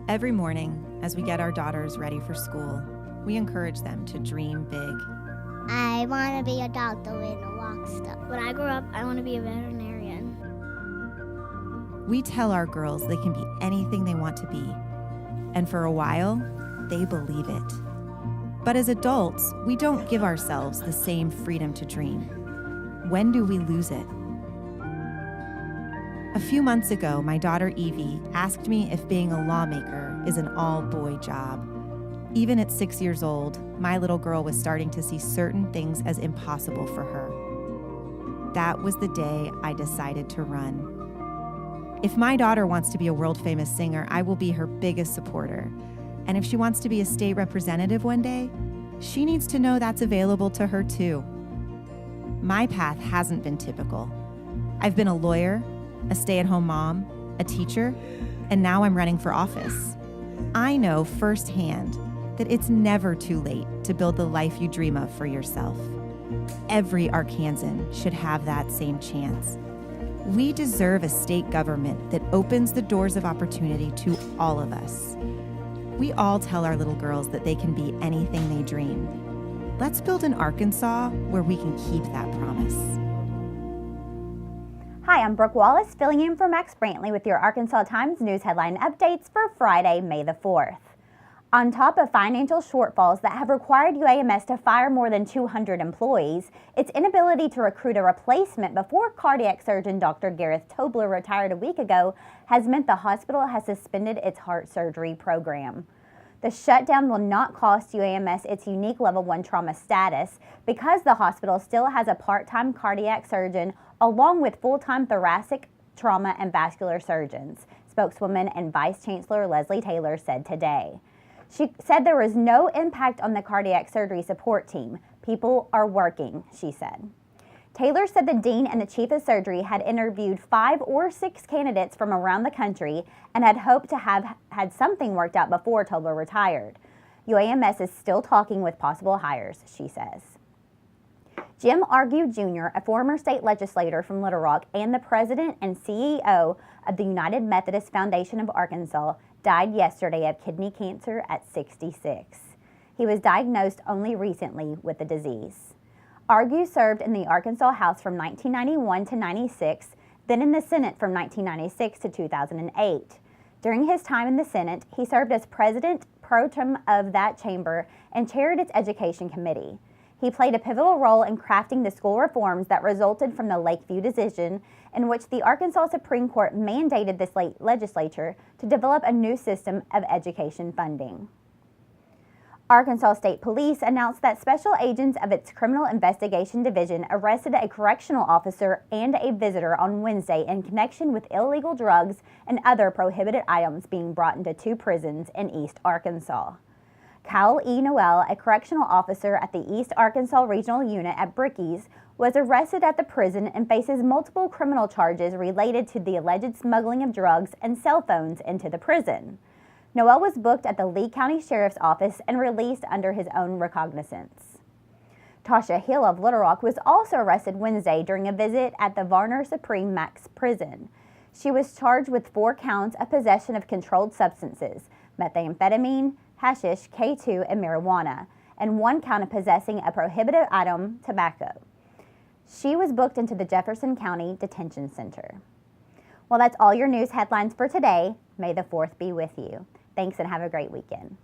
Every morning, as we get our daughters ready for school, we encourage them to dream big. I want to be a doctor and a rock star. When I grow up, I want to be a veterinarian. We tell our girls they can be anything they want to be, and for a while, they believe it. But as adults, we don't give ourselves the same freedom to dream. When do we lose it? A few months ago, my daughter Evie asked me if being a lawmaker is an all-boy job. Even at 6 years old, my little girl was starting to see certain things as impossible for her. That was the day I decided to run. If my daughter wants to be a world-famous singer, I will be her biggest supporter. And if she wants to be a state representative one day, she needs to know that's available to her too. My path hasn't been typical. I've been a lawyer, a stay-at-home mom, a teacher, and now I'm running for office. I know firsthand that it's never too late to build the life you dream of for yourself. Every Arkansan should have that same chance. We deserve a state government that opens the doors of opportunity to all of us. We all tell our little girls that they can be anything they dream. Let's build an Arkansas where we can keep that promise. Hi, I'm Brooke Wallace, filling in for Max Brantley with your Arkansas Times news headline updates for Friday, May the 4th. On top of financial shortfalls that have required UAMS to fire more than 200 employees, its inability to recruit a replacement before cardiac surgeon Dr. Gareth Tobler retired a week ago has meant the hospital has suspended its heart surgery program. The shutdown will not cost UAMS its unique Level 1 trauma status because the hospital still has a part-time cardiac surgeon along with full-time thoracic, trauma, and vascular surgeons, spokeswoman and Vice Chancellor Leslie Taylor said today. She said there was no impact on the cardiac surgery support team. People are working, she said. Taylor said the dean and the chief of surgery had interviewed 5 or 6 candidates from around the country and had hoped to have had something worked out before Tobler retired. UAMS is still talking with possible hires, she says. Jim Argue Jr., a former state legislator from Little Rock and the president and CEO of the United Methodist Foundation of Arkansas, died yesterday of kidney cancer at 66. He was diagnosed only recently with the disease. Argue served in the Arkansas House from 1991 to 96, then in the Senate from 1996 to 2008. During his time in the Senate, he served as president pro tem of that chamber and chaired its education committee. He played a pivotal role in crafting the school reforms that resulted from the Lakeview decision, in which the Arkansas Supreme Court mandated this legislature to develop a new system of education funding. Arkansas State Police announced that special agents of its Criminal Investigation Division arrested a correctional officer and a visitor on Wednesday in connection with illegal drugs and other prohibited items being brought into 2 prisons in East Arkansas. Kyle E. Noel, a correctional officer at the East Arkansas Regional Unit at Bricky's, was arrested at the prison and faces multiple criminal charges related to the alleged smuggling of drugs and cell phones into the prison. Noel was booked at the Lee County Sheriff's Office and released under his own recognizance. Tasha Hill of Little Rock was also arrested Wednesday during a visit at the Varner Supreme Max Prison. She was charged with 4 counts of possession of controlled substances, methamphetamine, hashish, K2, and marijuana, and 1 count of possessing a prohibited item, tobacco. She was booked into the Jefferson County Detention Center. Well, that's all your news headlines for today. May the 4th be with you. Thanks and have a great weekend.